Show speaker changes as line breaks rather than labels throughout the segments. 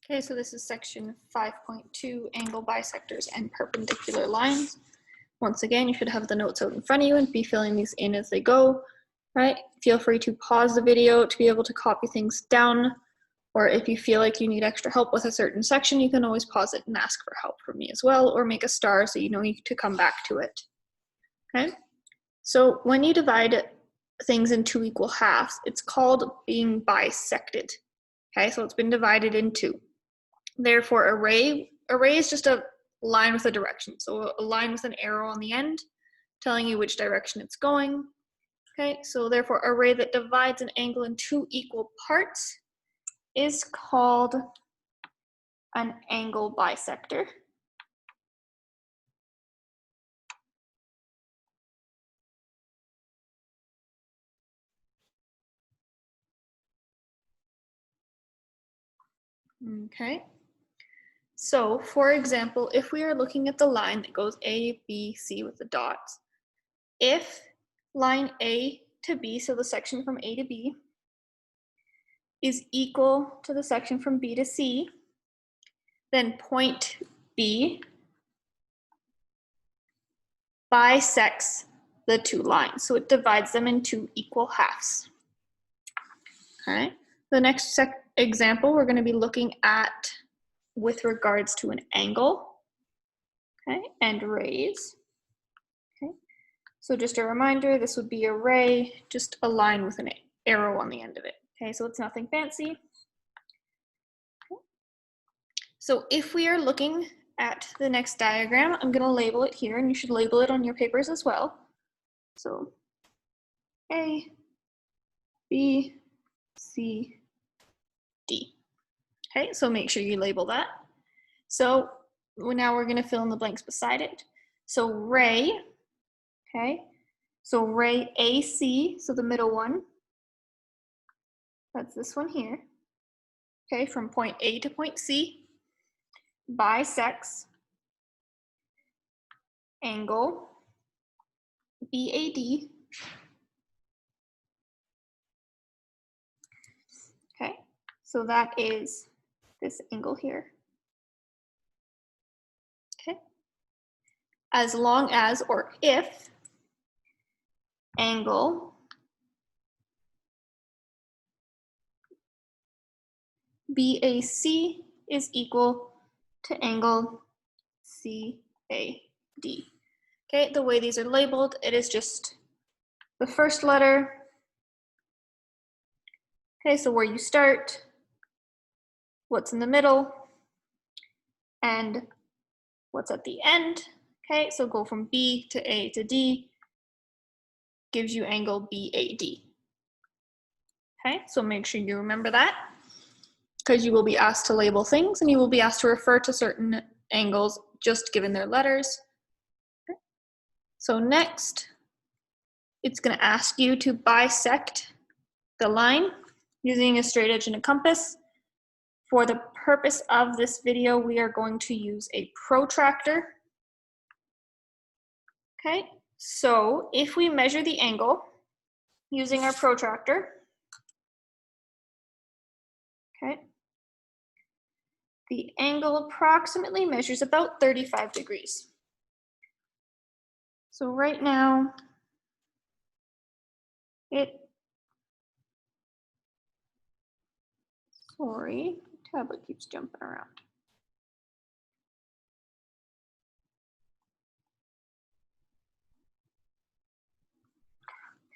Okay, so this is section 5.2, angle bisectors and perpendicular lines. Once again, you should have the notes out in front of you and be filling these in as they go, right? Feel free to pause the video to be able to copy things down, or if you feel like you need extra help with a certain section, you can always pause it and ask for help from me as well, or make a star so you know to come back to it, okay? So when you divide things in two equal halves, it's called being bisected, okay? So it's been divided in two. Therefore, array is just a line with a direction. So a line with an arrow on the end telling you which direction it's going. Okay, so therefore array that divides an angle in two equal parts is called an angle bisector. Okay. So, for example, if we are looking at the line that goes A, B, C with the dots, if line A to B, so the section from A to B, is equal to the section from B to C, then point B bisects the two lines. So it divides them in two equal halves. Okay. The next example we're going to be looking at with regards to an angle, okay, and rays. Okay. So just a reminder, this would be a ray, just a line with an arrow on the end of it. Okay, so it's nothing fancy. Okay. So if we are looking at the next diagram, I'm going to label it here, and you should label it on your papers as well. So A, B, C, D. Okay, so make sure you label that. So now we're going to fill in the blanks beside it. So ray, okay, so ray AC, so the middle one, that's this one here, okay, from point A to point C, bisects angle BAD, okay, so that is this angle here, okay, as long as, or if, angle BAC is equal to angle CAD. Okay, the way these are labeled, it is just the first letter. Okay, so where you start, what's in the middle, and what's at the end. Okay, so go from B to A to D, gives you angle BAD. Okay, so make sure you remember that, because you will be asked to label things and you will be asked to refer to certain angles just given their letters. Okay. So next, it's going to ask you to bisect the line using a straight edge and a compass. For the purpose of this video, we are going to use a protractor. Okay, so if we measure the angle using our protractor, okay, the angle approximately measures about 35 degrees. So right now, sorry, the tablet keeps jumping around.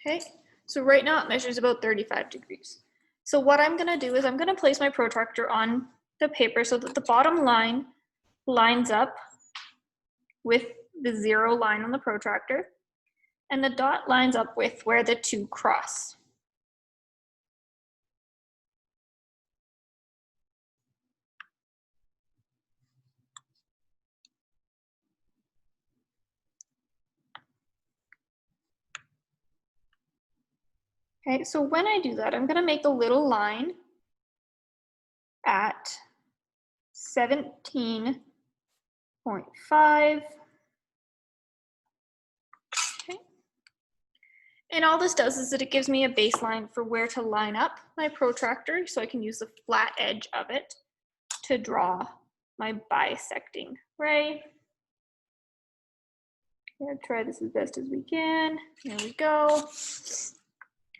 Okay, so right now it measures about 35 degrees. So what I'm gonna do is I'm gonna place my protractor on the paper so that the bottom line lines up with the 0 line on the protractor, and the dot lines up with where the two cross. Okay, so when I do that, I'm gonna make a little line at 17.5. Okay. And all this does is that it gives me a baseline for where to line up my protractor, so I can use the flat edge of it to draw my bisecting ray. I'm going to try this as best as we can. There we go.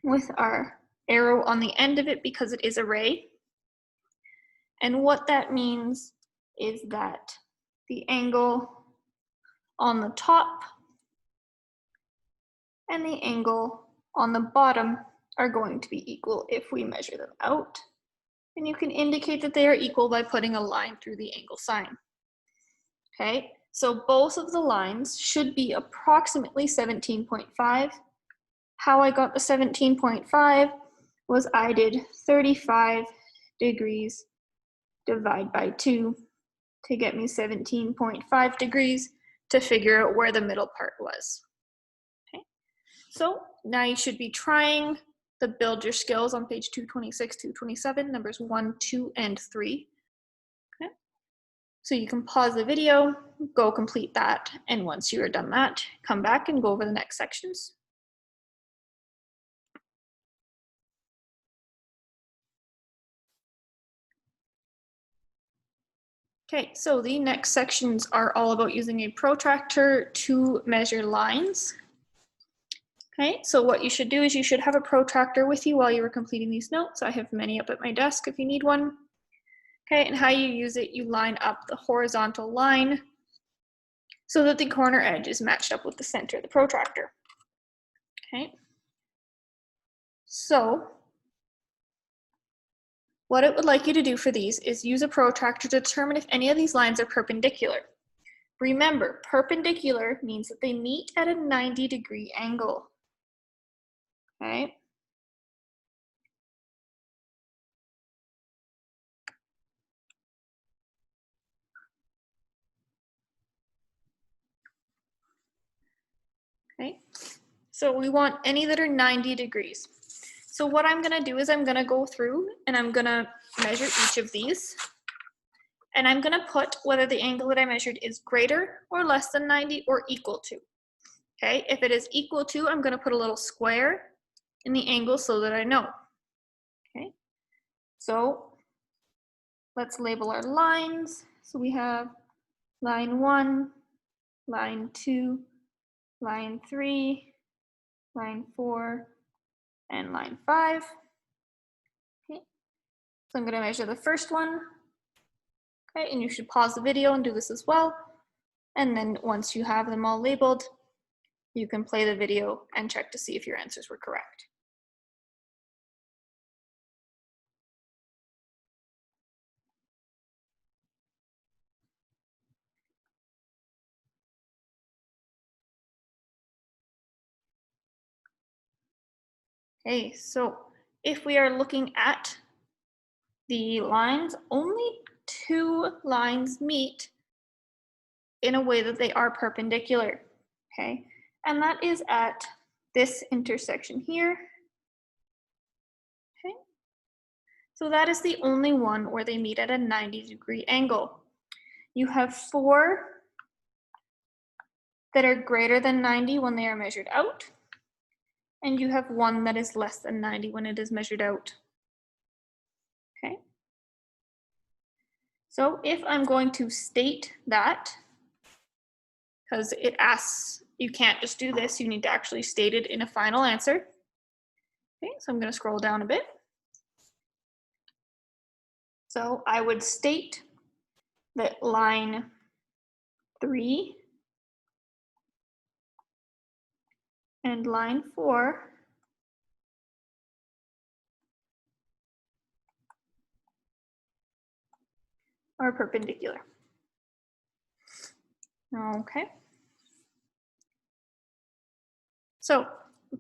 With our arrow on the end of it because it is a ray. And what that means is that the angle on the top and the angle on the bottom are going to be equal if we measure them out. And you can indicate that they are equal by putting a line through the angle sign. Okay, so both of the lines should be approximately 17.5. How I got the 17.5 was I did 35 degrees divide by 2 to get me 17.5 degrees to figure out where the middle part was. Okay, so now you should be trying the Build Your Skills on page 226, 227, numbers 1, 2, and 3. Okay, so you can pause the video, go complete that, and once you are done that, come back and go over the next sections. Okay, so the next sections are all about using a protractor to measure lines. Okay, so what you should do is you should have a protractor with you while you are completing these notes. I have many up at my desk if you need one. Okay, and how you use it, you line up the horizontal line so that the corner edge is matched up with the center of the protractor. Okay, so what it would like you to do for these is use a protractor to determine if any of these lines are perpendicular. Remember, perpendicular means that they meet at a 90-degree angle. Okay. Okay. So we want any that are 90 degrees. So what I'm going to do is I'm going to go through and I'm going to measure each of these. And I'm going to put whether the angle that I measured is greater or less than 90 or equal to. Okay, if it is equal to, I'm going to put a little square in the angle so that I know. Okay, so let's label our lines. So we have line 1, line 2, line 3, line 4, and line 5. Okay, so I'm going to measure the first one. Okay, and you should pause the video and do this as well. And then once you have them all labeled, you can play the video and check to see if your answers were correct. Okay, so if we are looking at the lines, only 2 lines meet in a way that they are perpendicular, okay? And that is at this intersection here, okay? So that is the only one where they meet at a 90-degree angle. You have 4 that are greater than 90 when they are measured out, and you have 1 that is less than 90 when it is measured out, okay? So if I'm going to state that, because it asks, you can't just do this, you need to actually state it in a final answer. Okay, so I'm going to scroll down a bit. So I would state that line 3 and line 4 are perpendicular. Okay. So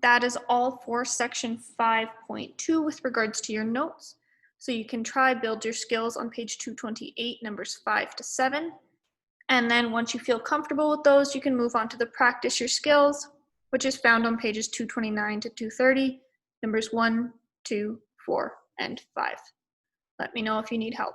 that is all for section 5.2 with regards to your notes. So you can try Build Your Skills on page 228, numbers 5 to 7. And then once you feel comfortable with those, you can move on to the Practice Your Skills, which is found on pages 229 to 230, numbers 1, 2, 4, and 5. Let me know if you need help.